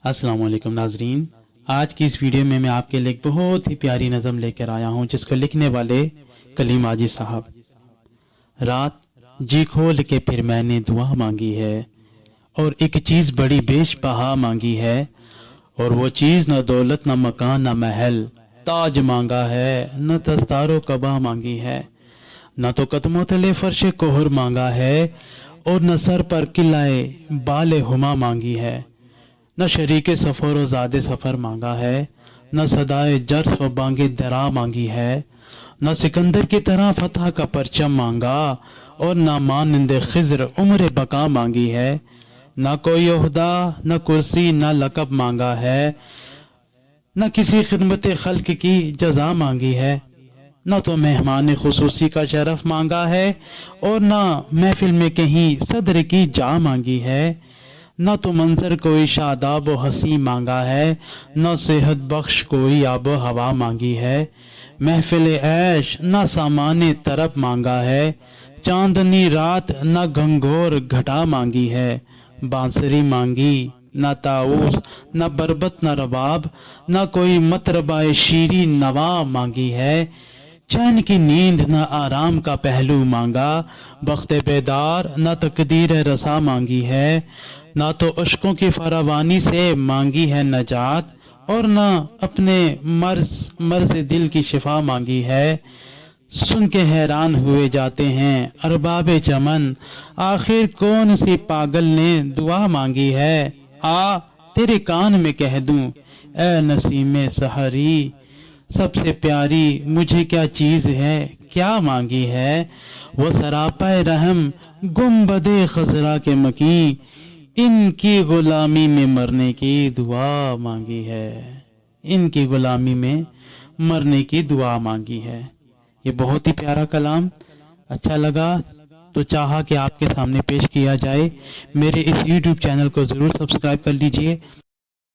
السلام علیکم ناظرین، آج کی اس ویڈیو میں آپ کے لیے ایک بہت ہی پیاری نظم لے کر آیا ہوں جس کو لکھنے والے کلیم آجی صاحب۔ رات جی کھول کے پھر میں نے دعا مانگی ہے اور ایک چیز بڑی بیش بہا مانگی ہے، اور وہ چیز نہ دولت نہ مکان نہ محل تاج مانگا ہے، نہ دستار و قبا مانگی ہے، نہ تو قدموں تلے فرش کوہر مانگا ہے، اور نہ سر پر قلعہ بال ہما مانگی ہے، نہ شریک سفر و زاد سفر مانگا ہے، نہ صدائے جرس و بانگ درا مانگی ہے، نہ سکندر کی طرح فتح کا پرچم مانگا، اور نہ مانند خضر عمر بقا مانگی ہے، نہ کوئی عہدہ نہ کرسی نہ لقب مانگا ہے، نہ کسی خدمت خلق کی جزا مانگی ہے، نہ تو مہمان خصوصی کا شرف مانگا ہے، اور نہ محفل میں کہیں صدر کی جا مانگی ہے، نہ تو منظر کوئی شاداب و حسی مانگا ہے، نہ صحت بخش کوئی آب و ہوا مانگی ہے، محفل عیش نہ سامان طرب مانگا ہے، چاندنی رات نہ گھنگور گھٹا مانگی ہے، بانسری مانگی نہ طاؤس نہ بربط نہ رباب، نہ کوئی مطربہ شیریں نوا مانگی ہے، چین کی نیند نہ آرام کا پہلو مانگا، بخت بیدار نہ تقدیر رسا مانگی ہے، نہ تو عشقوں کی فراوانی سے مانگی ہے نجات، اور نہ اپنے مرض دل کی شفا مانگی ہے۔ سن کے حیران ہوئے جاتے ہیں ارباب چمن، آخر کون سی پاگل نے دعا مانگی ہے، آ تیرے کان میں کہہ دوں اے نسیم سحری، سب سے پیاری مجھے کیا چیز ہے، کیا مانگی ہے، وہ سراپا رحم گنبد خضرا کے مکیں، ان کی غلامی میں مرنے کی دعا مانگی ہے، ان کی غلامی میں مرنے کی دعا مانگی ہے۔ یہ بہت ہی پیارا کلام اچھا لگا تو چاہا کہ آپ کے سامنے پیش کیا جائے۔ میرے اس یوٹیوب چینل کو ضرور سبسکرائب کر لیجئے۔